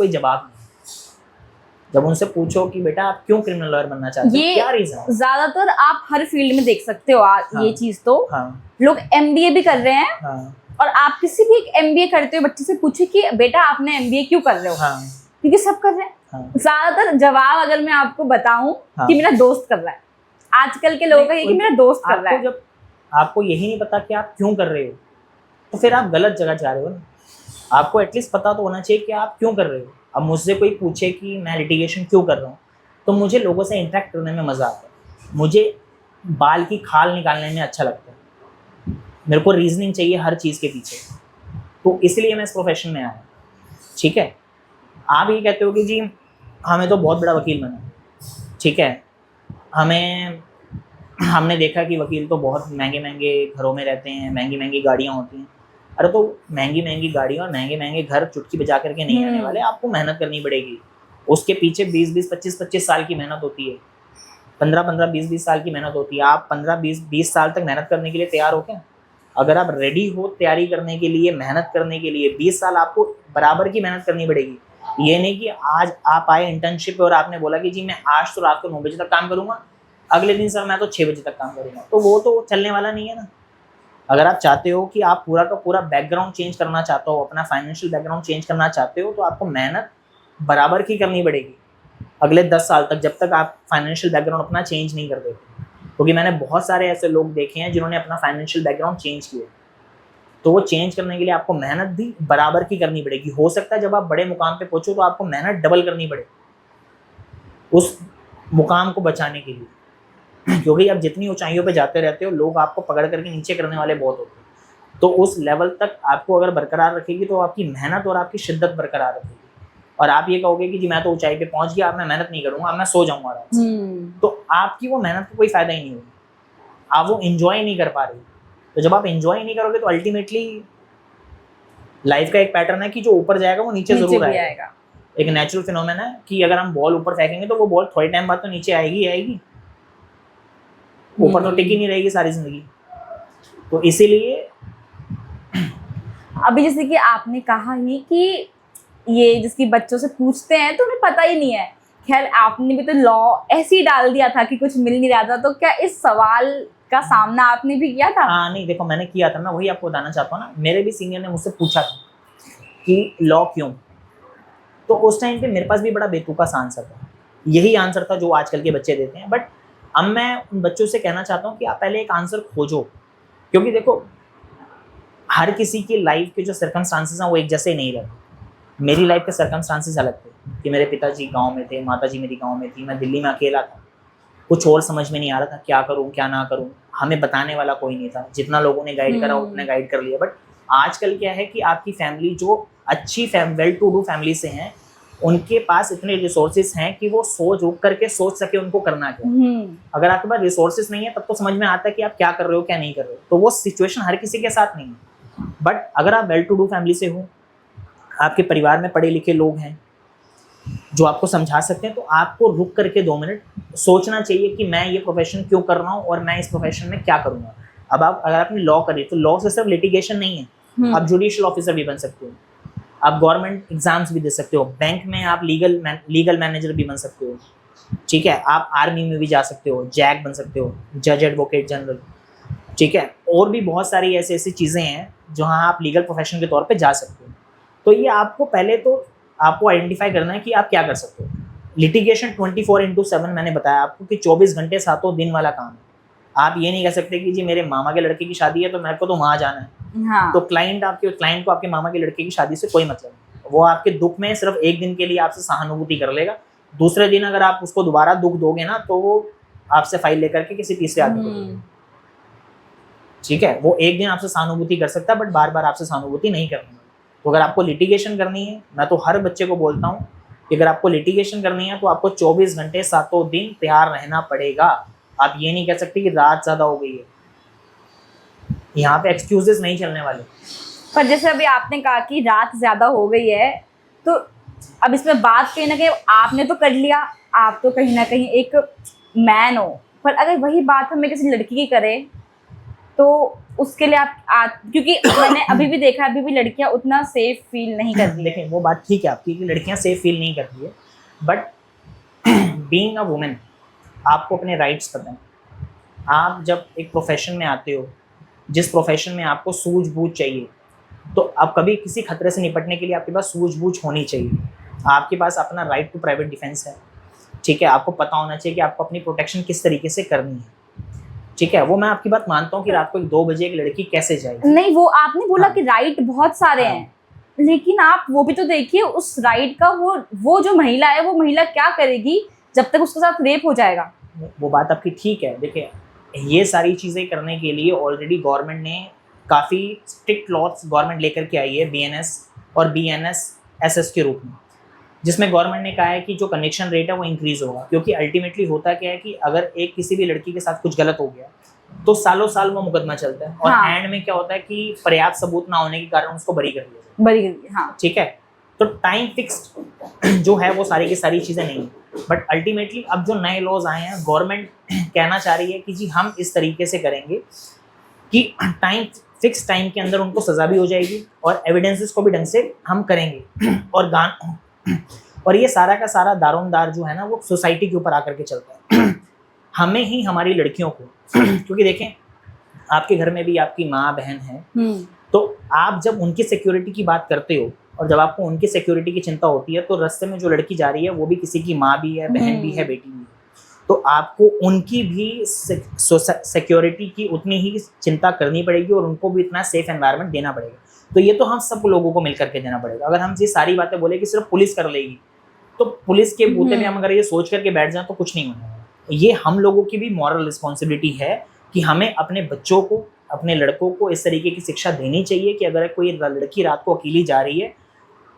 कोई जवाब नहीं। जब उनसे पूछो कि बेटा आप क्यों क्रिमिनल लॉयर बनना चाहते हो, क्या रीजन? ज्यादातर आप हर फील्ड में देख सकते हो हाँ, ये चीज तो हाँ, लोग एमबीए भी कर रहे हैं। हाँ, और आप किसी भी एक एमबीए करते हुए बच्चे से पूछे कि बेटा आपने एमबीए क्यों कर रहे हो, हाँ, क्योंकि सब कर रहे हैं। हाँ, ज्यादातर जवाब अगर मैं आपको बताऊं कि मेरा दोस्त कर रहा है, आजकल के लोगों का ये कि मेरा दोस्त कर रहा है। जब आपको यही नहीं पता कि आप क्यों कर रहे हो, तो फिर आप गलत जगह जा रहे हो ना। आपको एटलीस्ट पता तो होना चाहिए कि आप क्यों कर रहे हो। अब मुझसे कोई पूछे कि मैं लिटिगेशन क्यों कर रहा हूँ, तो मुझे लोगों से इंटरेक्ट करने में मज़ा आता है, मुझे बाल की खाल निकालने में अच्छा लगता है, मेरे को रीजनिंग चाहिए हर चीज़ के पीछे, तो इसलिए मैं इस प्रोफेशन में आया। ठीक है, आप ये कहते हो कि जी हमें तो बहुत बड़ा वकील बना, ठीक है, हमने देखा कि वकील तो बहुत महंगे महंगे घरों में रहते हैं, महंगी महंगी गाड़ियाँ होती हैं। अरे तो महंगी महंगी गाड़ियाँ और महंगे महंगे घर चुटकी बजा करके नहीं आने वाले, आपको मेहनत करनी पड़ेगी। उसके पीछे 20-20, 25-25 साल की मेहनत होती है, 15-15, 20-20 साल की मेहनत होती है। आप 15-20 साल तक मेहनत करने के लिए तैयार हो क्या? अगर आप रेडी हो तैयारी करने के लिए, मेहनत करने के लिए, 20 साल आपको बराबर की मेहनत करनी पड़ेगी। ये नहीं कि आज आप आए इंटर्नशिप पे और आपने बोला कि जी मैं आज तो रात को 9 बजे तक काम करूँगा, अगले दिन सर मैं तो 6 बजे तक काम करूँगा, तो वो तो चलने वाला नहीं है ना। अगर आप चाहते हो कि आप पूरा का पूरा बैकग्राउंड चेंज करना चाहते हो, अपना फाइनेंशियल बैकग्राउंड चेंज करना चाहते हो, तो आपको मेहनत बराबर की करनी पड़ेगी अगले 10 साल तक, जब तक आप फाइनेंशियल बैकग्राउंड अपना चेंज नहीं कर देते। क्योंकि मैंने बहुत सारे ऐसे लोग देखे हैं जिन्होंने अपना फाइनेंशियल बैकग्राउंड चेंज किया, तो वो चेंज करने के लिए आपको मेहनत भी बराबर की करनी पड़ेगी। हो सकता है जब आप बड़े मुकाम पे पहुंचो तो आपको मेहनत डबल करनी पड़े उस मुकाम को बचाने के लिए, क्योंकि आप जितनी ऊंचाइयों पे जाते रहते हो लोग आपको पकड़ करके नीचे करने वाले बहुत होते हैं। तो उस लेवल तक आपको अगर बरकरार रखेगी तो आपकी मेहनत और आपकी शिद्दत बरकरार रखेगी। और आप ये कहोगे कि जी मैं तो ऊंचाई पे पहुंच गया, अब मैं मेहनत नहीं करूंगा, अब मैं सो जाऊंगा आराम से, तो आपकी वो मेहनत को कोई फायदा ही नहीं होगा, आप वो एंजॉय नहीं कर पा रहे। तो जब आप एंजॉय नहीं करोगे तो अल्टीमेटली लाइफ का एक पैटर्न है कि जो ऊपर जाएगा वो नीचे जरूर आएगा। एक नेचुरल फिनोमेना है कि अगर हम बॉल ऊपर फेंकेंगे तो वो बॉल थोड़े टाइम बाद तो नीचे आएगी आएगी, ऊपर तो टिकी नहीं रहेगी सारी जिंदगी। तो इसीलिए अभी जैसे कि आपने कहा ही कि ये जिसकी बच्चों से पूछते हैं तो उन्हें पता ही नहीं है। खैर आपने भी तो लॉ ऐसे ही डाल दिया था कि कुछ मिल नहीं रहा था, तो क्या इस सवाल का सामना आपने भी किया था? हाँ नहीं देखो मैंने किया था, मैं वही आपको बताना चाहता हूँ ना। मेरे भी सीनियर ने मुझसे पूछा था कि लॉ क्यों, तो उस टाइम पे मेरे पास भी बड़ा बेतुका सा आंसर था, यही आंसर था जो आजकल के बच्चे देते हैं। बट अब मैं उन बच्चों से कहना चाहता हूँ कि आप पहले एक आंसर खोजो, क्योंकि देखो हर किसी की लाइफ के जो सर्कमस्टांसेस हैं वो एक जैसे नहीं रहते। मेरी लाइफ के सर्कमस्टांसेस अलग थे कि मेरे पिताजी गांव में थे, माताजी मेरी गांव में थी, मैं दिल्ली में अकेला था, कुछ और समझ में नहीं आ रहा था क्या करूं क्या ना करूं, हमें बताने वाला कोई नहीं था, जितना लोगों ने गाइड करा उतने गाइड कर लिया। बट आजकल क्या है कि आपकी फैमिली जो अच्छी वेल टू डू फैमिली से हैं, उनके पास इतने रिसोर्सेज हैं कि वो सोच रुक करके सोच सके उनको करना क्या। अगर आपके पास रिसोर्सेज नहीं है तब तो समझ में आता है कि आप क्या कर रहे हो क्या नहीं कर रहे हो, तो वो सिचुएशन हर किसी के साथ नहीं है। बट अगर आप वेल टू डू फैमिली से हो, आपके परिवार में पढ़े लिखे लोग हैं जो आपको समझा सकते हैं, तो आपको रुक करके 2 मिनट सोचना चाहिए कि मैं ये प्रोफेशन क्यों कर रहा हूँ और मैं इस प्रोफेशन में क्या करूँगा। अब आप अगर आपने लॉ करी तो लॉ से सिर्फ लिटिगेशन नहीं है, आप जुडिशियल ऑफिसर भी बन सकते हो, आप गवर्नमेंट एग्जाम्स भी दे सकते हो, बैंक में आप लीगल मैनेजर भी बन सकते हो, ठीक है, आप आर्मी में भी जा सकते हो, जैक बन सकते हो, जज एडवोकेट जनरल, ठीक है, और भी बहुत सारी ऐसी ऐसी चीज़ें हैं जहाँ आप लीगल प्रोफेशन के तौर पे जा सकते हो। तो ये आपको पहले तो आपको आइडेंटिफाई करना है कि आप क्या कर सकते हो। लिटिगेशन 24/7 मैंने बताया आपको कि 24 घंटे 7 दिन वाला काम है। आप ये नहीं कह सकते कि जी मेरे मामा के लड़के की शादी है तो मेरे को तो वहाँ जाना है। हाँ। तो क्लाइंट को आपके मामा के लड़के की शादी से कोई मतलब नहीं, वो आपके दुख में सिर्फ एक दिन के लिए आपसे सहानुभूति कर लेगा, दूसरे दिन अगर आप उसको दोबारा दुख दोगे ना तो वो आपसे फाइल लेकर के किसी तीसरे आदमी को देगा, ठीक है। वो एक दिन आपसे सहानुभूति कर सकता है बट बार बार आपसे सहानुभूति नहीं करनी। तो अगर आपको लिटिगेशन करनी है, मैं तो हर बच्चे को बोलता हूँ कि अगर आपको लिटिगेशन करनी है तो आपको 24 घंटे 7 दिन तैयार रहना पड़ेगा। आप ये नहीं कह सकते कि रात ज़्यादा हो गई है, यहाँ पे एक्सक्यूजेस नहीं चलने वाले। पर जैसे अभी आपने कहा कि रात ज़्यादा हो गई है, तो अब इसमें बात कहीं ना कहीं आपने तो कर लिया, आप तो कहीं ना कहीं एक मैन हो, पर अगर वही बात हमें किसी लड़की की करे तो उसके लिए क्योंकि मैंने अभी भी देखा है, अभी भी लड़कियां उतना सेफ फील नहीं कर रही। देखें, वो बात ठीक है आपकी कि लड़कियां सेफ फील नहीं करती है, बट बीइंग अ वुमेन आपको अपने राइट्स पता हैं। आप जब एक प्रोफेशन में आते हो, जिस प्रोफेशन में आपको सूझबूझ चाहिए, तो आप कभी किसी खतरे से निपटने के लिए आपके पास सूझबूझ होनी चाहिए। आपके पास अपना राइट टू प्राइवेट डिफेंस है, ठीक है। आपको पता होना चाहिए कि आपको अपनी प्रोटेक्शन किस तरीके से करनी है, ठीक है। वो मैं आपकी बात मानता हूँ कि रात को 2 बजे एक लड़की कैसे जाएगी। नहीं, वो आपने बोला हाँ। कि राइट बहुत सारे हाँ। हैं, लेकिन आप वो भी तो देखिए उस राइट का, वो जो महिला है, वो महिला क्या करेगी जब तक उसके साथ रेप हो जाएगा। वो बात आपकी ठीक है। देखिए, ये सारी चीज़ें करने के लिए ऑलरेडी गवर्नमेंट ने काफ़ी स्ट्रिक्ट लॉज गवर्नमेंट लेकर के आई है, बीएनएस और बीएनएस-एसएस के रूप में, जिसमें गवर्नमेंट ने कहा है कि जो कन्विक्शन रेट है वो इंक्रीज़ होगा। क्योंकि अल्टीमेटली होता क्या है कि अगर एक किसी भी लड़की के साथ कुछ गलत हो गया तो सालों साल वो मुकदमा चलता है, और हाँ। एंड में क्या होता है कि पर्याप्त सबूत ना होने के कारण उसको बरी कर दिया जाता बरी गई, हाँ। है, ठीक है। तो टाइम फिक्स्ड जो है वो सारी की सारी चीज़ें नहीं है, बट अल्टीमेटली अब जो नए लॉज आए हैं, गवर्नमेंट कहना चाह रही है कि जी हम इस तरीके से करेंगे कि फिक्स टाइम के अंदर उनको सज़ा भी हो जाएगी और एविडेंसेस को भी ढंग से हम करेंगे। और ये सारा का सारा दारोमदार जो है ना वो सोसाइटी के ऊपर आकर के चलता है। हमें ही, हमारी लड़कियों को क्योंकि देखें, आपके घर में भी आपकी माँ बहन है, तो आप जब उनकी सिक्योरिटी की बात करते हो और जब आपको उनकी सिक्योरिटी की चिंता होती है, तो रास्ते में जो लड़की जा रही है वो भी किसी की माँ भी है, बहन भी है, बेटी भी है, तो आपको उनकी भी सिक्योरिटी की उतनी ही चिंता करनी पड़ेगी और उनको भी इतना सेफ एनवायरनमेंट देना पड़ेगा। तो ये तो हम सब लोगों को मिलकर के देना पड़ेगा। अगर हम ये सारी बातें बोले कि सिर्फ पुलिस कर लेगी, तो पुलिस के बूते में हम अगर ये सोच करके बैठ जाएं तो कुछ नहीं होने वाला। ये हम लोगों की भी मॉरल रिस्पॉन्सिबिलिटी है कि हमें अपने बच्चों को, अपने लड़कों को इस तरीके की शिक्षा देनी चाहिए कि अगर कोई लड़की रात को अकेली जा रही है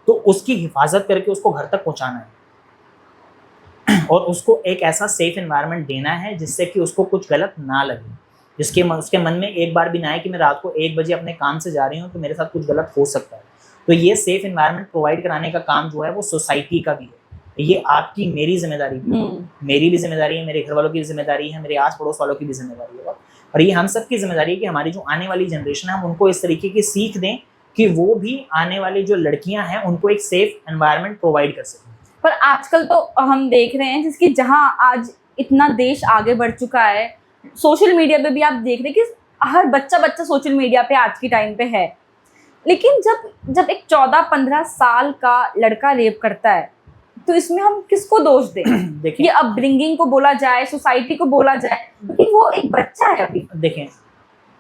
तो उसकी हिफाजत करके उसको घर तक पहुंचाना है और उसको एक ऐसा सेफ एनवायरनमेंट देना है जिससे कि उसको कुछ गलत ना लगे, उसके मन में एक बार भी ना आए कि मैं रात को 1 बजे अपने काम से जा रही हूँ तो मेरे साथ कुछ गलत हो सकता है। तो ये सेफ एनवायरनमेंट प्रोवाइड कराने का काम जो है वो सोसाइटी का भी है। ये आपकी, मेरी जिम्मेदारी भी है, मेरी भी जिम्मेदारी है, मेरे घर वालों की भी जिम्मेदारी है, मेरे आस पड़ोस वालों की भी जिम्मेदारी है, और ये हम सब की जिम्मेदारी है कि हमारी जो आने वाली जनरेशन है हम उनको इस तरीके की सीख दें कि वो भी आने वाली जो लड़कियां हैं उनको एक सेफ एनवायरनमेंट प्रोवाइड कर सकें। पर आजकल तो हम देख रहे हैं जिसकी जहां आज इतना देश आगे बढ़ चुका है, सोशल मीडिया पे भी आप देख रहे हैं कि हर बच्चा सोशल मीडिया पे आज की टाइम पे है, लेकिन जब एक 14-15 साल का लड़का रेप करता है तो इसमें हम किसको दोष दें? देखिए, ये अपब्रिंगिंग को बोला जाए, सोसाइटी को बोला जाए कि वो एक बच्चा है अभी। देखें,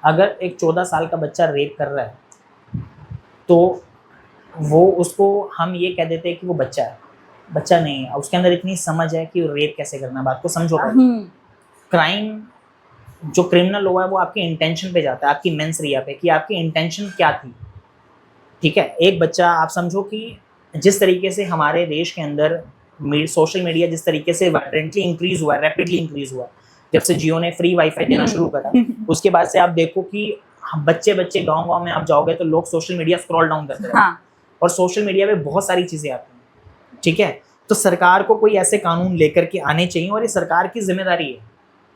अगर एक 14 साल का बच्चा रेप कर रहा है तो वो, उसको हम ये कह देते हैं कि वो बच्चा है, बच्चा नहीं है। उसके अंदर इतनी समझ है कि रेप कैसे करना है, बात को समझो। क्राइम, जो क्रिमिनल हुआ है वो आपके इंटेंशन पे जाता है, आपकी मेंस रिया पे, कि आपकी इंटेंशन क्या थी, ठीक है। एक बच्चा, आप समझो कि जिस तरीके से हमारे देश के अंदर सोशल मीडिया जिस तरीके से वायलेंटली इंक्रीज हुआ है, रैपिडली इंक्रीज हुआ है, जब से जियो ने फ्री वाईफाई देना शुरू करा, उसके बाद से आप देखो कि बच्चे गांव-गांव में आप जाओगे तो लोग सोशल मीडिया स्क्रॉल डाउन करते हैं। हाँ। और सोशल मीडिया पे बहुत सारी चीज़ें आती हैं, ठीक है। तो सरकार को कोई ऐसे कानून लेकर के आने चाहिए और ये सरकार की जिम्मेदारी है,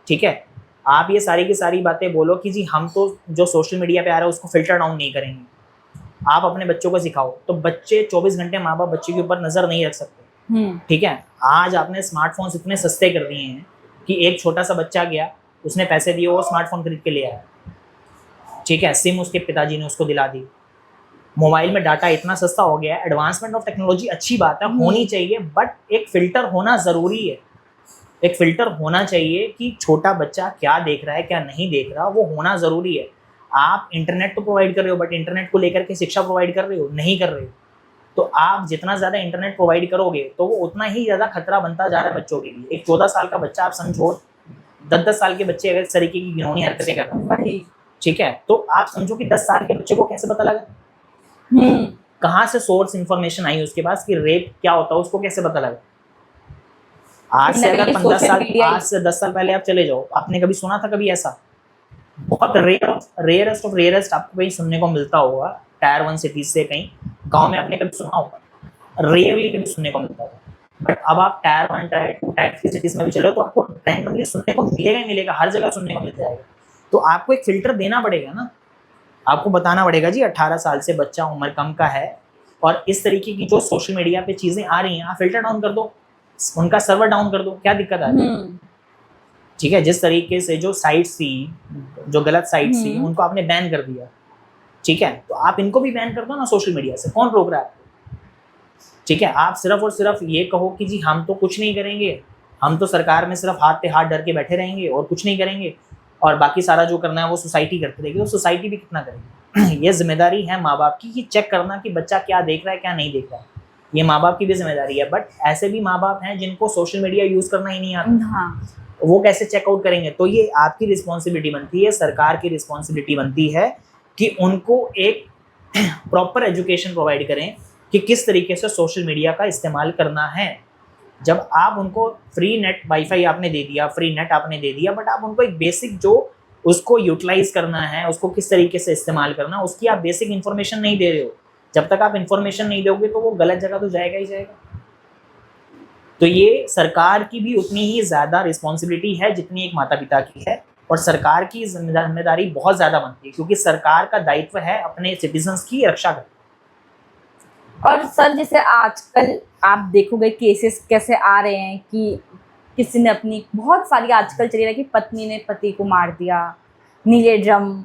ठीक है। आप ये सारी की सारी बातें बोलो कि जी हम तो जो सोशल मीडिया पे आ रहा है उसको फिल्टर डाउन नहीं करेंगे, आप अपने बच्चों को सिखाओ, तो बच्चे 24 घंटे माँ बाप बच्चे के ऊपर नज़र नहीं रख सकते, ठीक है। आज आपने स्मार्टफोन्स इतने सस्ते कर दिए हैं कि एक छोटा सा बच्चा गया, उसने पैसे दिए, वो स्मार्टफोन खरीद के ले आया, ठीक है। सिम उसके पिताजी ने उसको दिला दी, मोबाइल में डाटा इतना सस्ता हो गया है। एडवांसमेंट ऑफ टेक्नोलॉजी अच्छी बात है, होनी चाहिए, बट एक फ़िल्टर होना ज़रूरी है। एक फ़िल्टर होना चाहिए कि छोटा बच्चा क्या देख रहा है, क्या नहीं देख रहा, वो होना ज़रूरी है। आप इंटरनेट तो प्रोवाइड कर रहे हो, बट इंटरनेट को लेकर के शिक्षा प्रोवाइड कर रहे हो? नहीं कर रहे हो। तो आप जितना ज़्यादा इंटरनेट प्रोवाइड करोगे तो वो उतना ही ज़्यादा खतरा बनता जा रहा है बच्चों के लिए। एक 14 साल का बच्चा, आप समझो 10-10 साल के बच्चे अगर इस तरीके की घिनौनी हरकतें कर रहे हैं, ठीक है, तो आप समझो कि 10 साल के बच्चे को कैसे पता लगा, कहाँ से सोर्स इंफॉर्मेशन आई उसके पास कि रेप क्या होता है, उसको कैसे पता लगा? आज से अगर 15 साल, आज से 10 साल पहले आप चले जाओ, आपने कभी सुना था कभी ऐसा? बहुत रेयरेस्ट ऑफ रेयरेस्ट आपको कहीं सुनने को मिलता होगा, टायर 1 सिटीज से कहीं गांव में आपने कभी सुना होगा, रेयरली कभी सुनने को मिलता होगा। बट अब आप टायर 1, टायर 2, टायर 3 सिटीज में भी चलो तो आपको रैंडमली सुनने को मिलेगा ही मिलेगा, हर जगह सुनने को मिल जाएगा। तो आपको एक फिल्टर देना पड़ेगा ना, आपको बताना पड़ेगा जी 18 साल से बच्चा उम्र कम का है और इस तरीके की जो सोशल मीडिया पे चीजें आ रही हैं, आप फिल्टर डाउन कर दो, उनका सर्वर डाउन कर दो, क्या दिक्कत आ रही है? ठीक है, जिस तरीके से जो साइट्स थी, जो गलत साइट्स थी, उनको आपने बैन कर दिया, ठीक है, तो आप इनको भी बैन कर दो ना सोशल मीडिया से, कौन रोक रहा है? ठीक है, आप सिर्फ और सिर्फ ये कहो कि जी हम तो कुछ नहीं करेंगे, हम तो सरकार में सिर्फ हाथ पे हाथ डर के बैठे रहेंगे और कुछ नहीं करेंगे, और बाकी सारा जो करना है वो सोसाइटी करती रहेगी, तो सोसाइटी भी कितना करेगी? ये जिम्मेदारी है माँ बाप की कि चेक करना कि बच्चा क्या देख रहा है क्या नहीं देख रहा है, ये माँ बाप की भी जिम्मेदारी है। बट ऐसे भी माँ बाप हैं जिनको सोशल मीडिया यूज़ करना ही नहीं आता, हाँ। वो कैसे चेकआउट करेंगे? तो ये आपकी रिस्पॉन्सिबिलिटी बनती है, सरकार की रिस्पॉन्सिबिलिटी बनती है कि उनको एक प्रॉपर एजुकेशन प्रोवाइड करें कि किस तरीके से सोशल मीडिया का इस्तेमाल करना है। जब आप उनको फ्री नेट वाईफाई आपने दे दिया, फ्री नेट आपने दे दिया, बट आप उनको एक बेसिक जो उसको यूटिलाइज करना है, उसको किस तरीके से इस्तेमाल करना, उसकी आप बेसिक इन्फॉर्मेशन नहीं दे रहे हो। जब तक आप इन्फॉर्मेशन नहीं दोगे तो वो गलत जगह तो जाएगा ही जाएगा। तो ये सरकार की भी उतनी ही ज़्यादा रिस्पॉन्सिबिलिटी है जितनी एक माता पिता की है, और सरकार की जिम्मेदारी बहुत ज़्यादा बनती है क्योंकि सरकार का दायित्व है अपने सिटीजन्स की रक्षा करना। और सर जैसे आजकल आप देखोगे केसेस कैसे आ रहे हैं कि किसी ने अपनी, बहुत सारी आजकल चली रही है कि पत्नी ने पति को मार दिया, नीले ड्रम,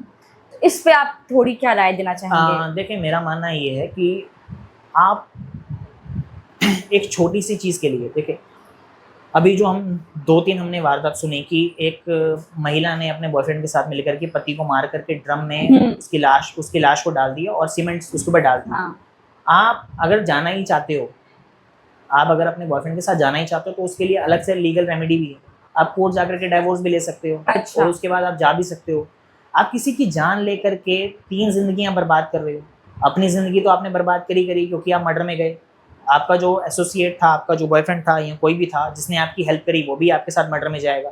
इस पे आप थोड़ी क्या राय देना चाहेंगे? देखिए, मेरा मानना ये है कि आप एक छोटी सी चीज़ के लिए, देखिए अभी जो हम 2-3 हमने वारदात सुनी कि एक महिला ने अपने बॉयफ्रेंड के साथ मिलकर के पति को मार करके ड्रम में उसकी लाश को डाल दिया और सीमेंट उसके ऊपर डाल दिया। हाँ। आप अगर जाना ही चाहते हो, आप अगर अपने बॉयफ्रेंड के साथ जाना ही चाहते हो तो उसके लिए अलग से लीगल रेमेडी भी है, आप कोर्ट जाकर के डाइवोर्स भी ले सकते हो। अच्छा। और उसके बाद आप जा भी सकते हो। आप किसी की जान लेकर के 3 जिंदगियां बर्बाद कर रहे हो। अपनी ज़िंदगी तो आपने बर्बाद करी क्योंकि आप मर्डर में गए, आपका जो एसोसिएट था, आपका जो बॉयफ्रेंड था या कोई भी था जिसने आपकी हेल्प करी, वो भी आपके साथ मर्डर में जाएगा।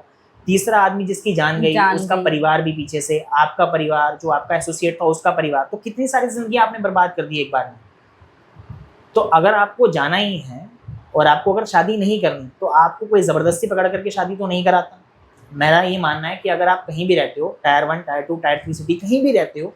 तीसरा आदमी जिसकी जान गई, उसका परिवार भी पीछे से, आपका परिवार, जो आपका एसोसिएट था उसका परिवार, तो कितनी सारी जिंदगी आपने बर्बाद कर दी एक बार में। तो अगर आपको जाना ही है और आपको अगर शादी नहीं करनी तो आपको कोई ज़बरदस्ती पकड़ करके शादी तो नहीं कराता। मेरा ये मानना है कि अगर आप कहीं भी रहते हो, टायर 1, टायर 2, टायर 3 सिटी कहीं भी रहते हो,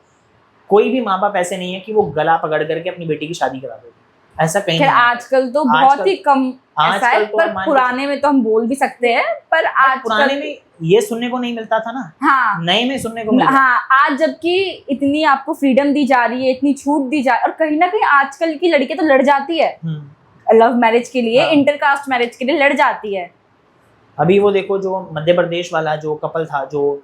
कोई भी माँ बाप ऐसे नहीं है कि वो गला पकड़ करके अपनी बेटी की शादी करा देते, ऐसा कहीं नहीं। आजकल तो बहुत ही कम ऐसा है, पर पुराने में तो हम बोल भी सकते हैं, पर आज पुराने में ये सुनने को नहीं मिलता था ना। हाँ, नए में सुनने को मिलता। हाँ, आज जबकि इतनी आपको फ्रीडम दी जा रही है, इतनी छूट दी जा रही है, और कहीं ना कहीं आजकल की लड़की तो लड़ जाती है लव मैरिज के लिए, इंटरकास्ट मैरिज के लिए लड़ जाती है। अभी वो देखो, जो मध्य प्रदेश वाला जो कपल था जो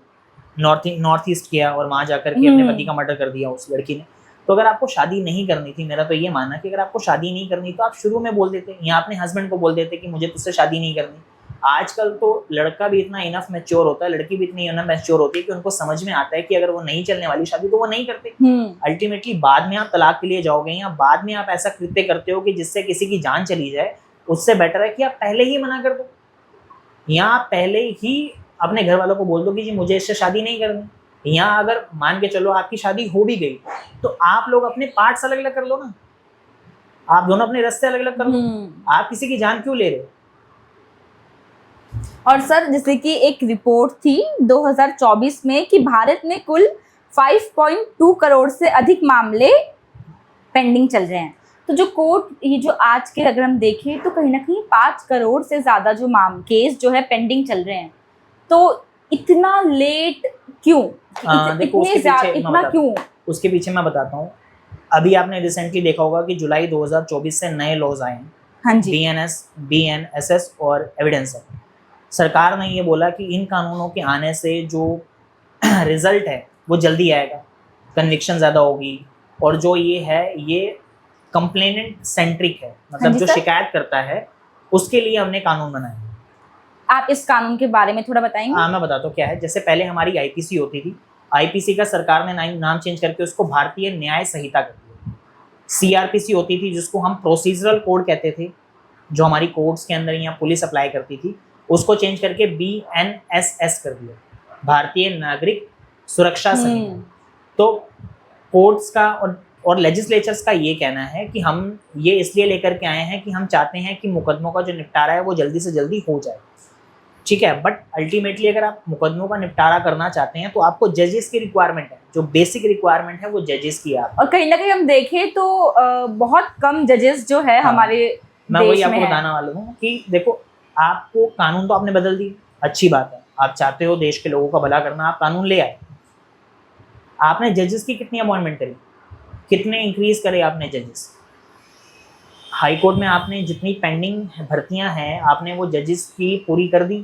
नॉर्थ ईस्ट किया और वहां जाकर के अपने पति का मर्डर कर दिया उस लड़की ने। तो अगर आपको शादी नहीं करनी थी, मेरा तो ये मानना कि अगर आपको शादी नहीं करनी तो आप शुरू में बोल देते, या अपने हस्बैंड को बोल देते कि मुझे तुझसे शादी नहीं करनी। आजकल तो लड़का भी इतना इनफ मैच्योर होता है, लड़की भी इतनी इनफ मैच्योर होती है कि उनको समझ में आता है कि अगर वो नहीं चलने वाली शादी तो वो नहीं करते। अल्टीमेटली बाद में आप तलाक के लिए जाओगे या बाद में आप ऐसा कृत्य करते हो कि जिससे किसी की जान चली जाए, उससे बेटर है कि आप पहले ही मना कर दो, या आप पहले ही अपने घर वालों को बोल दो कि जी मुझे इससे शादी नहीं करनी। या अगर मान के चलो आपकी शादी हो भी गई तो आप लोग अपने पार्ट्स अलग अलग कर लो ना, आप दोनों अपने रास्ते अलग अलग कर लो। आप किसी की जान क्यों ले रहे हो? और सर जैसे कि एक रिपोर्ट थी 2024 में कि भारत में कुल 5.2 करोड़ से अधिक मामले पेंडिंग चल रहे हैं। तो जो कोर्ट, ये जो आज के अगर हम देखें तो कहीं ना कहीं 5 करोड़ से ज़्यादा जो केस जो है पेंडिंग चल रहे हैं। तो इतना लेट क्यों? देखो इतना क्यों? उसके पीछे मैं बताता हूँ। अभी आपने रिसेंटली देखा होगा कि जुलाई 2024 से नए लॉज आए हैं। हाँ जी। BNSS और एविडेंस एक्ट। सरकार ने ये बोला कि इन कानूनों के आने से जो रिजल्ट है वो जल्दी आएगा, कन्विक्शन ज़्यादा होगी, और जो ये है ये कंप्लेनेंट सेंट्रिक है, मतलब जो शिकायत करता है उसके लिए हमने कानून बनाया। आप इस कानून के बारे में थोड़ा बताएंगे? हाँ, मैं बताता हूँ क्या है। जैसे पहले हमारी IPC होती थी, IPC का सरकार ने नाम चेंज करके उसको भारतीय न्याय संहिता कर दिया। CRPC होती थी जिसको हम प्रोसीजरल कोड कहते थे, जो हमारी कोर्ट्स के अंदर या पुलिस अप्लाई करती थी, उसको चेंज करके BNSS कर दिया, भारतीय नागरिक सुरक्षा संहिता। तो कोर्ट्स का और लेजिस्लेचर्स का ये कहना है कि हम ये इसलिए लेकर के आए हैं कि हम चाहते हैं कि मुकदमों का जो निपटारा है वो जल्दी से जल्दी हो जाए। ठीक है, बट अल्टीमेटली अगर आप मुकदमों का निपटारा करना चाहते हैं तो आपको जजेस की रिक्वायरमेंट है, जो बेसिक रिक्वायरमेंट है वो जजेस की है। और कहीं ना कहीं हम देखें तो बहुत कम जजेस जो है हाँ, हमारे मैं वही देश में आपको है। बताने वाला हूँ कि देखो, आपको कानून तो आपने बदल दिए, अच्छी बात है, आप चाहते हो देश के लोगों का भला करना, आप कानून ले आए। आपने जजेस की कितनी अपॉइंटमेंट करी, कितने इंक्रीज करे आपने जजेस? हाई कोर्ट में आपने जितनी पेंडिंग भर्तियां हैं आपने वो जजेस की पूरी कर दी?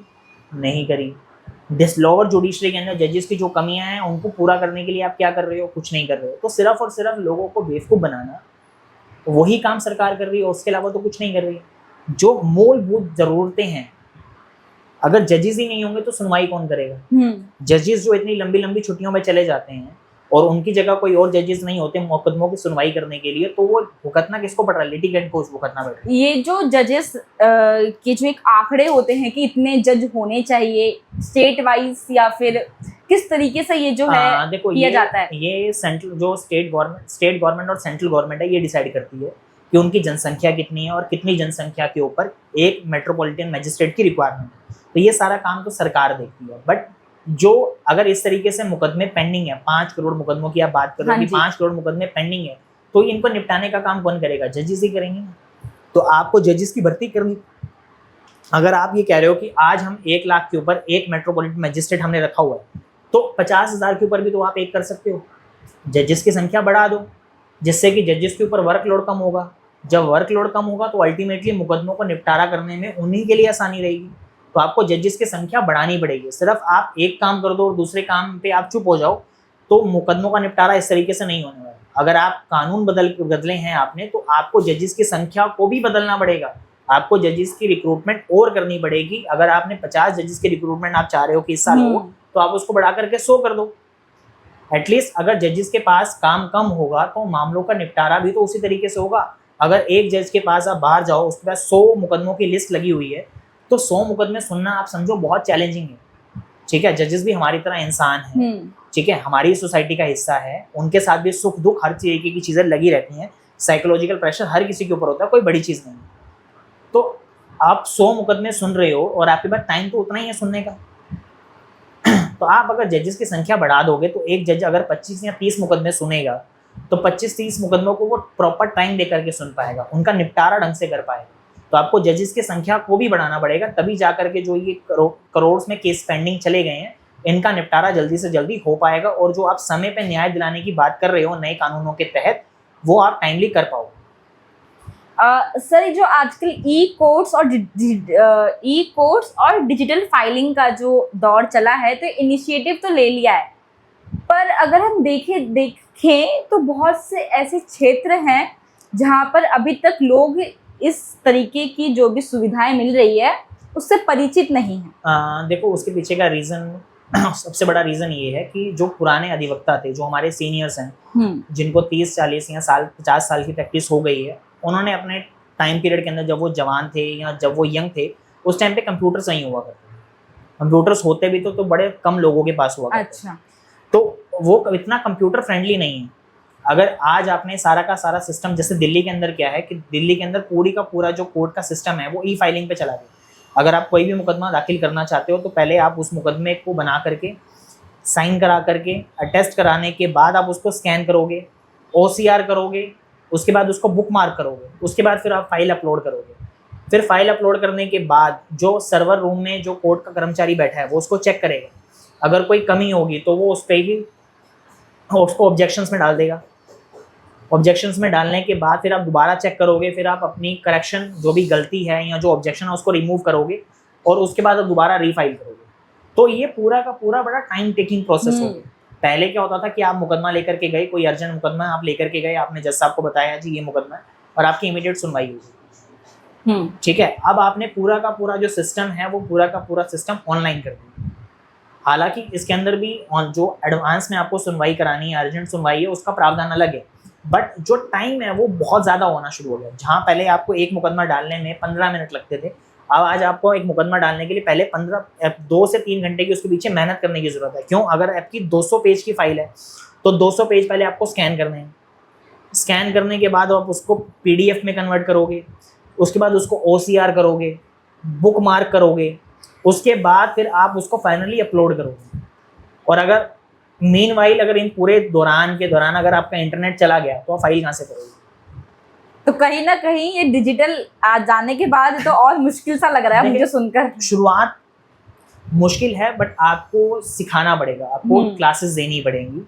नहीं करी। डिसलॉवर जुडिशरी के अंदर जजेस की जो कमियां हैं उनको पूरा करने के लिए आप क्या कर रहे हो? कुछ नहीं कर रहे हो। तो सिर्फ और सिर्फ लोगों को बेवकूफ़ बनाना, वही काम सरकार कर रही है, उसके अलावा तो कुछ नहीं कर रही है। जो मूलभूत ज़रूरतें हैं, अगर जजेस ही नहीं होंगे तो सुनवाई कौन करेगा? जजेस जो इतनी लंबी लंबी छुट्टियों में चले जाते हैं और उनकी जगह कोई और जजेस नहीं होते मुकदमों की सुनवाई करने के लिए, तो वो भुगतना किसको पड़ रहा है? लिटिगेंट को भुगतना पड़ रहा है। ये जो जजेस के जो एक आंकड़े होते हैं कि इतने जज होने चाहिए स्टेट वाइज, या फिर किस तरीके से ये जो है देखो, किया जाता है? ये सेंट्रल जो स्टेट गवर्नमेंट और सेंट्रल गवर्नमेंट है, ये डिसाइड करती है कि उनकी जनसंख्या कितनी है और कितनी जनसंख्या के ऊपर एक मेट्रोपॉलिटन मजिस्ट्रेट की रिक्वायरमेंट है। तो ये सारा काम तो सरकार देखती है। बट जो अगर इस तरीके से मुकदमे पेंडिंग है, 5 करोड़ मुकदमों की आप बात करो कि 5 करोड़ मुकदमे पेंडिंग है, तो इनको निपटाने का काम कौन करेगा? जजेस ही करेंगे ना। तो आपको जजेस की भर्ती करनी। अगर आप ये कह रहे हो कि आज हम 1 लाख के ऊपर एक मेट्रोपॉलिटन मजिस्ट्रेट हमने रखा हुआ है, तो 50,000 के ऊपर भी तो आप एक कर सकते हो। जजेस की संख्या बढ़ा दो, जिससे कि जजेस के ऊपर वर्कलोड कम होगा। जब वर्कलोड कम होगा तो अल्टीमेटली मुकदमों को निपटारा करने में उन्हीं के लिए आसानी रहेगी। तो आपको जजेस की संख्या बढ़ानी पड़ेगी। सिर्फ आप एक काम कर दो और दूसरे काम पे आप चुप हो जाओ तो मुकदमों का निपटारा इस तरीके से नहीं होने वाला। अगर आप कानून बदले हैं आपने, तो आपको जजेस की संख्या को भी बदलना पड़ेगा। आपको जजेस की रिक्रूटमेंट और करनी पड़ेगी। अगर आपने 50 जजेस की रिक्रूटमेंट आप चाह रहे हो कि इस साल हो, तो आप उसको बढ़ा करके 100 कर दो। एटलीस्ट अगर जजेस के पास काम कम होगा तो मामलों का निपटारा भी तो उसी तरीके से होगा। अगर एक जज के पास आप बाहर जाओ, उसके पास 100 मुकदमों की लिस्ट लगी हुई है, तो 100 मुकदमे सुनना आप समझो बहुत चैलेंजिंग है। ठीक है, जजेस भी हमारी तरह इंसान है, ठीक है, हमारी सोसाइटी का हिस्सा है। उनके साथ भी सुख दुख हर तरीके की चीज़ें लगी रहती हैं। साइकोलॉजिकल प्रेशर हर किसी के ऊपर होता है, कोई बड़ी चीज़ नहीं है। तो आप 100 मुकदमे सुन रहे हो और आपके पास टाइम तो उतना ही है सुनने का। तो आप अगर जजेस की संख्या बढ़ा दोगे तो एक जज अगर 25 या 30 मुकदमे सुनेगा तो 25-30 मुकदमों को वो प्रॉपर टाइम दे करके सुन पाएगा, उनका निपटारा ढंग से कर पाएगा। तो आपको जजेस की संख्या को भी बढ़ाना पड़ेगा, तभी जा करके जो ये करोड़ में केस पेंडिंग चले गए हैं, इनका निपटारा जल्दी से जल्दी हो पाएगा। और जो आप समय पे न्याय दिलाने की बात कर रहे हो नए कानूनों के तहत, वो आप टाइमली कर पाओगे। सर, जो आजकल ई कोर्ट्स और डिजिटल फाइलिंग का जो दौर चला है, तो इनिशिएटिव तो ले लिया है, पर अगर हम देखें तो बहुत से ऐसे क्षेत्र हैं जहां पर अभी तक लोग इस तरीके की जो भी सुविधाएं मिल रही है उससे परिचित नहीं है। देखो, उसके पीछे का रीज़न सबसे बड़ा रीज़न ये है कि जो पुराने अधिवक्ता थे, जो हमारे सीनियर्स हैं, जिनको 30-40 या 50 साल की प्रैक्टिस हो गई है, उन्होंने अपने टाइम पीरियड के अंदर जब वो जवान थे या जब वो यंग थे, उस टाइम पे कंप्यूटर्स नहीं हुआ करते। कंप्यूटर्स होते भी तो बड़े कम लोगों के पास हुआ करते। अच्छा। तो वो इतना कंप्यूटर फ्रेंडली नहीं है। अगर आज आपने सारा का सारा सिस्टम, जैसे दिल्ली के अंदर क्या है कि दिल्ली के अंदर पूरी का पूरा जो कोर्ट का सिस्टम है वो ई फाइलिंग पे चला गया। अगर आप कोई भी मुकदमा दाखिल करना चाहते हो तो पहले आप उस मुकदमे को बना करके, साइन करा करके, अटेस्ट कराने के बाद आप उसको स्कैन करोगे, OCR करोगे, उसके बाद उसको बुक मार्क करोगे, उसके बाद फिर आप फाइल अपलोड करोगे। फिर फाइल अपलोड करने के बाद जो सर्वर रूम में जो कोर्ट का कर्मचारी बैठा है वो उसको चेक करेगा। अगर कोई कमी होगी तो वो उस पर ही उसको ऑब्जेक्शंस में डाल देगा। ऑब्जेक्शंस में डालने के बाद फिर आप दोबारा चेक करोगे, फिर आप अपनी करेक्शन जो भी गलती है या जो ऑब्जेक्शन है उसको रिमूव करोगे और उसके बाद आप दोबारा रीफाइल करोगे। तो ये पूरा का पूरा बड़ा टाइम टेकिंग प्रोसेस हो गया। पहले क्या होता था कि आप मुकदमा लेकर के गए, कोई अर्जेंट मुकदमा आप लेकर के गए, आपने जज साहब को बताया जी ये मुकदमा है, और आपकी इमीडिएट सुनवाई होगी। ठीक है, अब आपने पूरा का पूरा जो सिस्टम है वो पूरा का पूरा सिस्टम ऑनलाइन कर दिया। हालांकि इसके अंदर भी जो एडवांस में आपको सुनवाई करानी है, अर्जेंट सुनवाई है, उसका प्रावधान अलग है, बट जो टाइम है वो बहुत ज़्यादा होना शुरू हो गया। जहाँ पहले आपको एक मुकदमा डालने में 15 मिनट लगते थे, अब आज आपको एक मुकदमा डालने के लिए पहले 2 से 3 घंटे की उसके पीछे मेहनत करने की ज़रूरत है। क्यों? अगर आपकी 200 पेज की फाइल है तो 200 पेज पहले आपको स्कैन करने हैं। स्कैन करने के बाद आप उसको PDF में कन्वर्ट करोगे, उसके बाद उसको OCR करोगे, बुक मार्क करोगे, उसके बाद फिर आप उसको फाइनली अपलोड करोगे। और अगर मीनवाइल अगर इन पूरे दौरान के दौरान अगर आपका इंटरनेट चला गया तो आप फाइल कहाँ से करोगे? तो कहीं ना कहीं ये डिजिटल आ जाने के बाद तो और मुश्किल सा लग रहा है मुझे सुनकर। शुरुआत मुश्किल है, बट आपको सिखाना पड़ेगा, आपको क्लासेस देनी पड़ेंगी,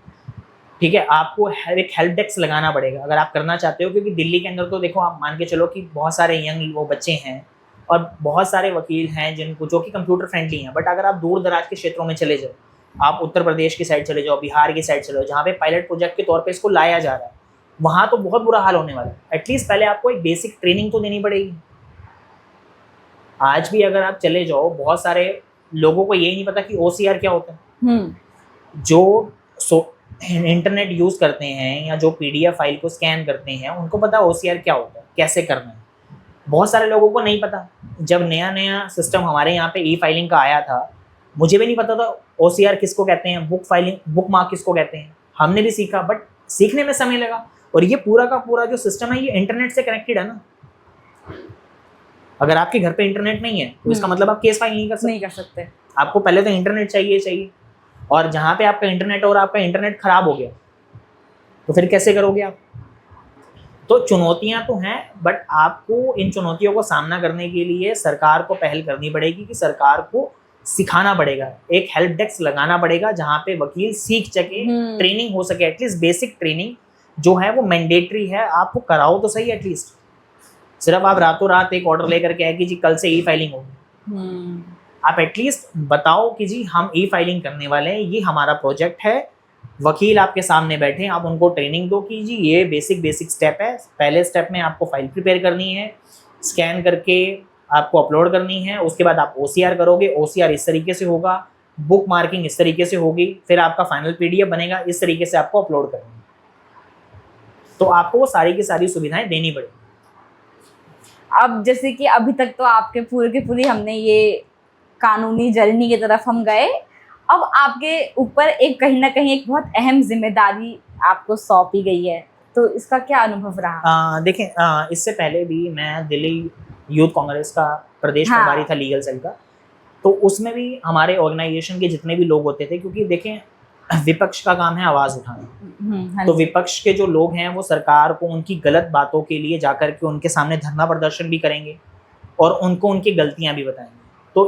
ठीक है, आपको एक हेल्प डेस्क लगाना पड़ेगा अगर आप करना चाहते हो। क्योंकि दिल्ली के अंदर तो देखो, आप मान के चलो कि बहुत सारे यंग वो बच्चे हैं और बहुत सारे वकील हैं जिनको जो कि कंप्यूटर फ्रेंडली हैं, बट अगर आप दूर दराज के क्षेत्रों में चले जाओ, आप उत्तर प्रदेश की साइड चले जाओ, बिहार की साइड चले जाओ, जहाँ पे पायलट प्रोजेक्ट के तौर पे इसको लाया जा रहा है, वहाँ तो बहुत बुरा हाल होने वाला है। एटलीस्ट पहले आपको एक बेसिक ट्रेनिंग तो देनी पड़ेगी। आज भी अगर आप चले जाओ, बहुत सारे लोगों को यही नहीं पता कि OCR क्या होता है। जो इंटरनेट यूज़ करते हैं या जो PDF फाइल को स्कैन करते हैं, उनको पता है OCR क्या होता है, कैसे करना है। बहुत सारे लोगों को नहीं पता। जब नया नया सिस्टम हमारे यहाँ पे E-फाइलिंग का आया था, मुझे भी नहीं पता था OCR किसको कहते हैं, बुक मार्क किसको कहते हैं। हमने भी सीखा, बट सीखने में समय लगा। और ये पूरा का पूरा जो सिस्टम है, ये इंटरनेट से कनेक्टेड है ना। अगर आपके घर पे इंटरनेट नहीं है तो इसका मतलब आप केस फाइल नहीं कर सकते। आपको पहले तो इंटरनेट चाहिए। और जहाँ पे आपका इंटरनेट और आपका इंटरनेट खराब हो गया तो फिर कैसे करोगे आप? तो चुनौतियां तो हैं, बट आपको इन चुनौतियों को सामना करने के लिए सरकार को पहल करनी पड़ेगी कि सरकार को सिखाना पड़ेगा, एक हेल्प डेस्क लगाना पड़ेगा जहाँ पे वकील सीख सके, ट्रेनिंग हो सके। एटलीस्ट बेसिक ट्रेनिंग जो है वो मैंडेटरी है, आपको कराओ तो सही। एटलीस्ट सिर्फ आप रातों रात एक ऑर्डर लेकर के आए कि जी कल से E-फाइलिंग होगी। आप एटलीस्ट बताओ कि जी हम E-फाइलिंग करने वाले हैं, ये हमारा प्रोजेक्ट है, वकील आपके सामने बैठे हैं, आप उनको ट्रेनिंग दो कि जी ये बेसिक स्टेप है। पहले स्टेप में आपको फाइल प्रिपेयर करनी है, स्कैन करके आपको अपलोड करनी है, उसके बाद आप OCR करोगे, OCR इस तरीके से होगा, बुक मार्किंग इस तरीके से होगी, फिर आपका फाइनल PDF बनेगा, इस तरीके से आपको अपलोड करनी है। तो आपको वो सारी की सारी सुविधाएं देनी पड़ेगी। अब जैसे कि अभी तक तो आपके पूरे की पूरी हमने ये कानूनी जर्नी की तरफ हम गए, अब आपके ऊपर एक कहीं ना कहीं एक बहुत अहम जिम्मेदारी आपको सौंपी गई है, तो इसका क्या अनुभव रहा? देखें, इससे पहले भी मैं दिल्ली यूथ कांग्रेस का प्रदेश प्रभारी था लीगल सेल का, तो उसमें भी हमारे ऑर्गेनाइजेशन के जितने भी लोग होते थे, क्योंकि देखें विपक्ष का काम है आवाज़ उठाना, तो विपक्ष के जो लोग हैं वो सरकार को उनकी गलत बातों के लिए जाकर के उनके सामने धरना प्रदर्शन भी करेंगे और उनको उनकी गलतियां भी बताएंगे। तो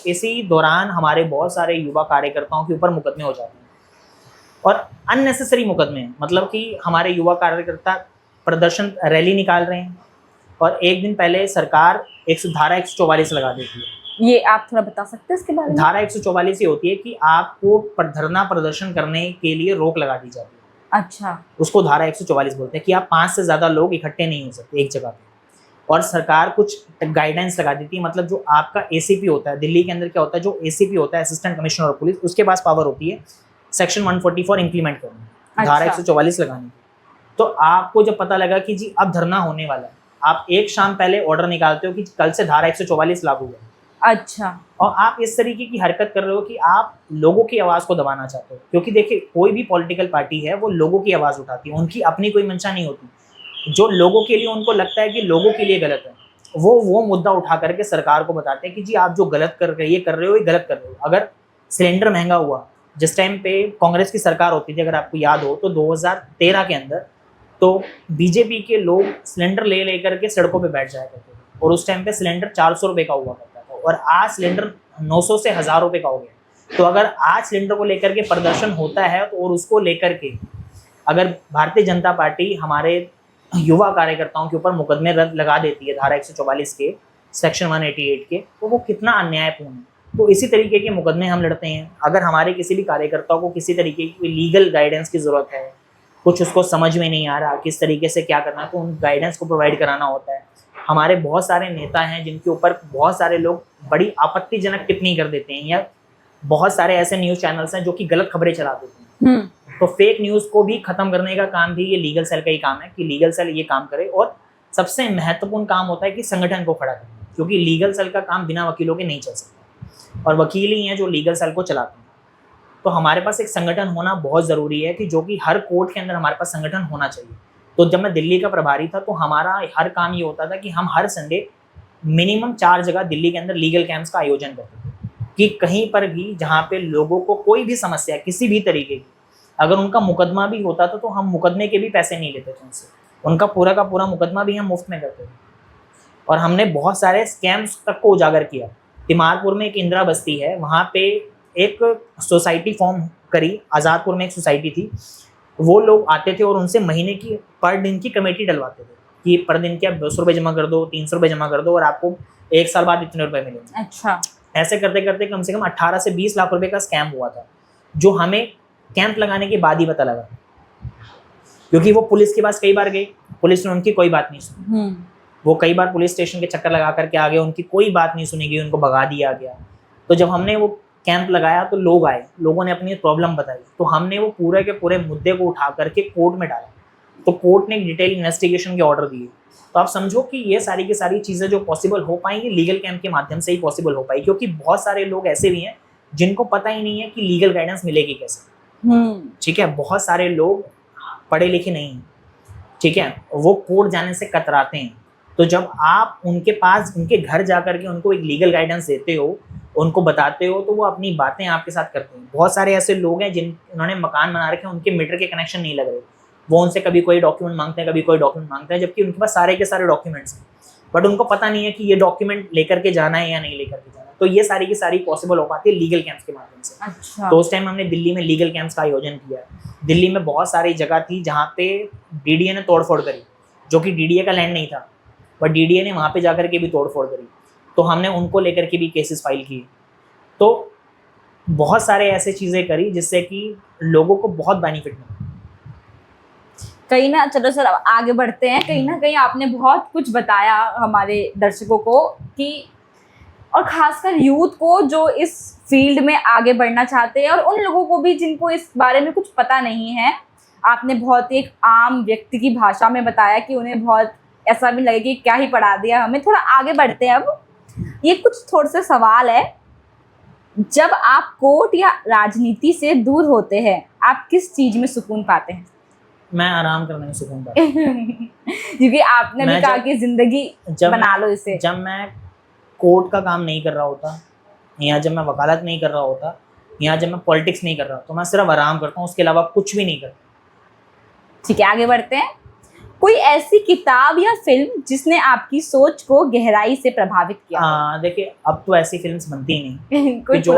इसी दौरान हमारे बहुत सारे युवा कार्यकर्ताओं के ऊपर मुकदमे हो जाते हैं, और अननेसेसरी मुकदमे, मतलब कि हमारे युवा कार्यकर्ता प्रदर्शन रैली निकाल रहे हैं और एक दिन पहले सरकार धारा 144 लगा देती है। ये आप थोड़ा बता सकते हैं इसके बारे में? धारा 144 ये होती है कि आपको धरना प्रदर्शन करने के लिए रोक लगा दी जाती है। अच्छा। उसको धारा 144 बोलते हैं कि आप 5 से ज़्यादा लोग इकट्ठे नहीं हो सकते एक जगह पे। और सरकार कुछ गाइडेंस लगा देती है, मतलब जो आपका ACP होता है दिल्ली के अंदर, क्या होता है, जो ACP होता है असिस्टेंट कमिश्नर ऑफ पुलिस, उसके पास पावर होती है सेक्शन 144 इंप्लीमेंट करने, धारा 144 लगाने। तो आपको जब पता लगा कि जी अब धरना होने वाला है, आप एक शाम पहले ऑर्डर निकालते हो कि कल से धारा 144 लागू है। अच्छा। और आप इस तरीके की हरकत कर रहे हो कि आप लोगों की आवाज़ को दबाना चाहते हो, क्योंकि देखिए कोई भी पॉलिटिकल पार्टी है वो लोगों की आवाज़ उठाती है, उनकी अपनी कोई मंशा नहीं होती। जो लोगों के लिए उनको लगता है कि लोगों के लिए गलत है, वो मुद्दा उठा करके सरकार को बताते हैं कि जी आप जो गलत कर रहे हो ये गलत कर रहे हो। अगर सिलेंडर महंगा हुआ, जिस टाइम पे कांग्रेस की सरकार होती थी, अगर आपको याद हो तो 2013 के अंदर, तो बीजेपी के लोग सिलेंडर ले करके सड़कों पे बैठ जाया करते थे, और उस टाइम पे सिलेंडर 400 रुपये का हुआ करता था, और आज सिलेंडर 900 से 1000 रुपये का हो गया। तो अगर आज सिलेंडर को लेकर के प्रदर्शन होता है तो और उसको लेकर के अगर भारतीय जनता पार्टी हमारे युवा कार्यकर्ताओं के ऊपर मुकदमे लगा देती है धारा 144 के, सेक्शन 188 के, तो वो कितना अन्यायपूर्ण है। तो इसी तरीके के मुकदमे हम लड़ते हैं। अगर हमारे किसी भी कार्यकर्ता को किसी तरीके की लीगल गाइडेंस की ज़रूरत है, कुछ उसको समझ में नहीं आ रहा किस तरीके से क्या करना है, तो उन गाइडेंस को प्रोवाइड कराना होता है। हमारे बहुत सारे नेता हैं जिनके ऊपर बहुत सारे लोग बड़ी आपत्तिजनक टिप्पणी कर देते हैं, या बहुत सारे ऐसे न्यूज़ चैनल्स हैं जो कि गलत खबरें चला देते हैं। तो फेक न्यूज़ को भी ख़त्म करने का काम भी ये लीगल सेल का ही काम है कि लीगल सेल ये काम करे। और सबसे महत्वपूर्ण काम होता है कि संगठन को खड़ा करना, क्योंकि लीगल सेल का काम बिना वकीलों के नहीं चल सकता, और वकील ही हैं जो लीगल सेल को चलाते हैं। तो हमारे पास एक संगठन होना बहुत ज़रूरी है, कि जो कि हर कोर्ट के अंदर हमारे पास संगठन होना चाहिए। तो जब मैं दिल्ली का प्रभारी था तो हमारा हर काम ये होता था कि हम हर संडे मिनिमम 4 जगह दिल्ली के अंदर लीगल कैंप्स का आयोजन करते थे। कि कहीं पर भी जहाँ पे लोगों को कोई भी समस्या किसी भी तरीके की, अगर उनका मुकदमा भी होता था तो हम मुकदमे के भी पैसे नहीं लेते थे उनसे, उनका पूरा का पूरा मुकदमा भी हम मुफ्त में करते थे। और हमने बहुत सारे स्कैम्स तक को उजागर किया। तिमारपुर में एक इंदिरा बस्ती है, वहाँ पे एक सोसाइटी फॉर्म करी, आज़ादपुर में एक सोसाइटी थी, वो लोग आते थे और उनसे महीने की पर दिन की कमेटी डलवाते थे कि पर दिन के आप 200 रुपये जमा कर दो, 300 रुपये जमा कर दो और आपको 1 साल बाद इतने रुपए मिलेंगे। अच्छा। ऐसे करते करते कम से कम 18 से 20 लाख रुपए का स्कैम हुआ था, जो हमें कैंप लगाने के बाद ही पता लगा, क्योंकि वो पुलिस के पास कई बार गए, पुलिस ने उनकी कोई बात नहीं सुनी। वो कई बार पुलिस स्टेशन के चक्कर लगा करके आ गए, उनकी कोई बात नहीं सुनी गई, उनको भगा दिया गया। तो जब हमने वो कैंप लगाया तो लोग आए, लोगों ने अपनी प्रॉब्लम बताई, तो हमने वो पूरे के पूरे मुद्दे को उठा करके कोर्ट में डाला, तो कोर्ट ने एक डिटेल इन्वेस्टिगेशन के ऑर्डर दिए। तो आप समझो कि ये सारी की सारी चीज़ें जो पॉसिबल हो पाएंगी लीगल कैंप के माध्यम से ही पॉसिबल हो पाई, क्योंकि बहुत सारे लोग ऐसे भी हैं जिनको पता ही नहीं है कि लीगल गाइडेंस मिलेगी कैसे। ठीक है, बहुत सारे लोग पढ़े लिखे नहीं हैं, ठीक है, वो कोर्ट जाने से कतराते हैं। तो जब आप उनके पास, उनके घर जा करके उनको एक लीगल गाइडेंस देते हो, उनको बताते हो, तो वो अपनी बातें आपके साथ करते हैं। बहुत सारे ऐसे लोग हैं उन्होंने मकान बना रखे हैं, उनके मीटर के कनेक्शन नहीं लग रहे, वो उनसे कभी कोई डॉक्यूमेंट मांगते हैं, कभी कोई डॉक्यूमेंट मांगते हैं, जबकि उनके पास सारे के सारे डॉक्यूमेंट्स हैं, बट उनको पता नहीं है कि ये डॉक्यूमेंट लेकर के जाना है या नहीं लेकर के जाना। तो ये सारी की सारी पॉसिबल हो पाती है लीगल कैंप्स के माध्यम से। अच्छा। तो उस टाइम हमने दिल्ली में लीगल कैंप्स का आयोजन किया। दिल्ली में बहुत सारी जगह थी जहाँ पे डीडीए ने तोड़फोड़ करी, जो कि डीडीए का लैंड नहीं था, बट डीडीए ने वहाँ पे जाकर के भी तोड़फोड़ करी, तो हमने उनको लेकर के भी केसेस फाइल किए। तो बहुत सारे ऐसे चीज़ें करी जिससे कि लोगों को बहुत बेनिफिट मिला। कहीं ना, चलो सर अब आगे बढ़ते हैं। कहीं ना कहीं आपने बहुत कुछ बताया हमारे दर्शकों को कि, और खासकर यूथ को जो इस फील्ड में आगे बढ़ना चाहते हैं, और उन लोगों को भी जिनको इस बारे में कुछ पता नहीं है, आपने बहुत एक आम व्यक्ति की भाषा में बताया कि उन्हें बहुत ऐसा भी लगे कि क्या ही पढ़ा दिया हमें। थोड़ा आगे बढ़ते हैं अब। ये कुछ थोड़े से सवाल है। जब आप कोर्ट या राजनीति से दूर होते हैं, आप किस चीज में सुकून पाते हैं? मैं आराम करने में सुकून पाता हूँ। क्योंकि आपने भी कहा कि जिंदगी बना लो इसे। जब मैं कोर्ट का काम नहीं कर रहा होता, या जब मैं वकालत नहीं कर रहा होता, या जब मैं पॉलिटिक्स नहीं कर रहा, तो मैं सिर्फ आराम करता हूँ, उसके अलावा कुछ भी नहीं करता। ठीक है, आगे बढ़ते हैं। कोई ऐसी किताब या फिल्म जिसने आपकी सोच को गहराई से प्रभावित किया? देखिए, अब तो ऐसी फिल्म्स बनती ही नहीं कोई जो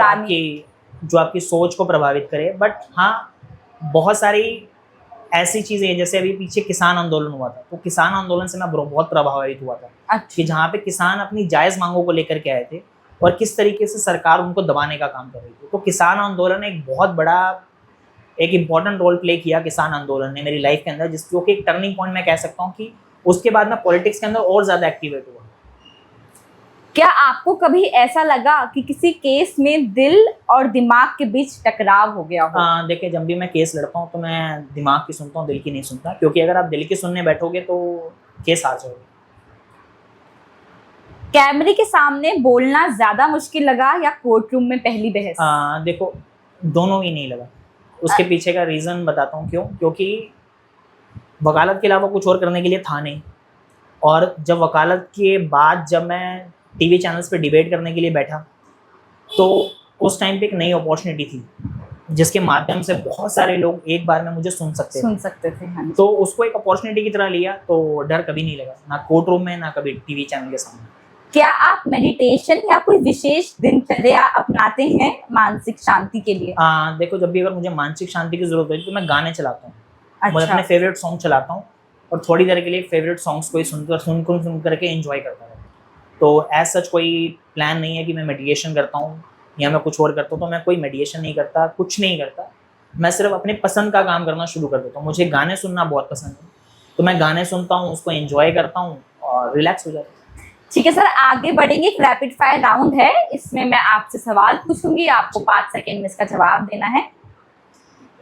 आपकी सोच को प्रभावित करे, बट हाँ, बहुत सारी ऐसी चीज़ें हैं। जैसे अभी पीछे किसान आंदोलन हुआ था, तो किसान आंदोलन से मैं बहुत प्रभावित हुआ था। अच्छा। कि जहाँ पे किसान अपनी जायज़ मांगों को लेकर के आए थे और किस तरीके से सरकार उनको दबाने का काम कर रही थी। तो किसान आंदोलन एक बहुत बड़ा, एक इम्पॉर्टेंट रोल प्ले किया किसान आंदोलन ने मेरी लाइफ के अंदर, जिसको कि एक टर्निंग पॉइंट मैं कह सकता हूँ कि उसके बाद मैं पॉलिटिक्स के अंदर और ज़्यादा एक्टिवेट हुआ। क्या आपको कभी ऐसा लगा कि किसी केस में दिल और दिमाग के बीच टकराव हो गया हो? देखिए, जब भी मैं केस लड़ता हूँ तो मैं दिमाग की सुनता हूँ, दिल की नहीं सुनता, क्योंकि अगर आप दिल की सुनने बैठोगे तो केस हार जाओगे। कैमरे के सामने बोलना ज्यादा मुश्किल लगा या कोर्ट रूम में पहली बहस? देखो, दोनों ही नहीं लगा। उसके पीछे का रीज़न बताता हूँ क्यों। क्योंकि वकालत के अलावा कुछ और करने के लिए था नहीं, और जब वकालत के बाद जब मैं टीवी चैनल्स पे डिबेट करने के लिए बैठा, तो उस टाइम पे एक नई अपॉर्चुनिटी थी जिसके माध्यम से बहुत सारे लोग एक बार में मुझे सुन सकते थे। हाँ। तो उसको एक अपॉर्चुनिटी की तरह लिया, तो डर कभी नहीं लगा, ना कोर्ट रूम में, ना कभी टीवी चैनल के सामने। क्या आप मेडिटेशन या कोई विशेष दिनचर्या अपनाते हैं मानसिक शांति के लिए? देखो, जब भी अगर मुझे मानसिक शांति की जरूरत होती है तो मैं गाने चलाता हूँ। अच्छा। मैं अपने फेवरेट सॉन्ग चलाता हूँ और थोड़ी देर के लिए फेवरेट सॉन्ग्स को ही सुन करके एंजॉय करता हूँ। तो एज सच कोई प्लान नहीं है कि मैं मेडिटेशन करता हूँ या मैं कुछ और करता हूँ। तो मैं कोई मेडिटेशन नहीं करता, कुछ नहीं करता। मैं सिर्फ अपने पसंद का काम करना शुरू कर देता हूँ। मुझे गाने सुनना बहुत पसंद है, तो मैं गाने सुनता हूँ, उसको एंजॉय करता हूँ और रिलैक्स हो जाता हूँ। ठीक है सर, आगे बढ़ेंगे। एक रैपिड फायर राउंड है, इसमें मैं आपसे सवाल पूछूंगी, आपको 5 सेकंड में इसका जवाब देना है।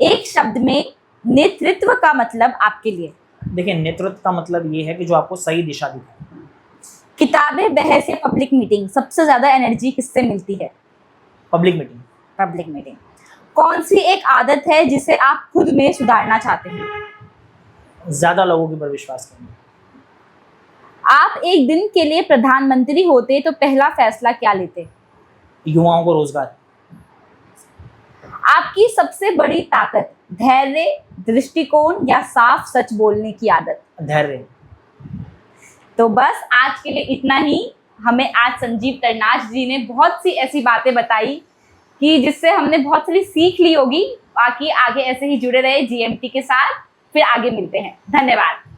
एक शब्द में नेतृत्व का मतलब आपके लिए? देखिए, नेतृत्व का मतलब ये है कि जो आपको सही दिशा दिखाए। किताबें, बहस या पब्लिक मीटिंग, सबसे ज्यादा एनर्जी किससे मिलती है? Public meeting. Public meeting. कौन सी एक आदत है जिसे आप खुद में सुधारना चाहते हैं? ज्यादा लोगों के ऊपर विश्वास करना। आप एक दिन के लिए प्रधानमंत्री होते तो पहला फैसला क्या लेते? युवाओं को रोजगार। आपकी सबसे बड़ी ताकत, धैर्य, दृष्टिकोण या साफ सच बोलने की आदत? धैर्य। तो बस आज के लिए इतना ही। हमें आज संजीव तरनाश जी ने बहुत सी ऐसी बातें बताई कि जिससे हमने बहुत सारी सीख ली होगी। बाकी आगे ऐसे ही जुड़े रहे जीएमटी के साथ, फिर आगे मिलते हैं। धन्यवाद।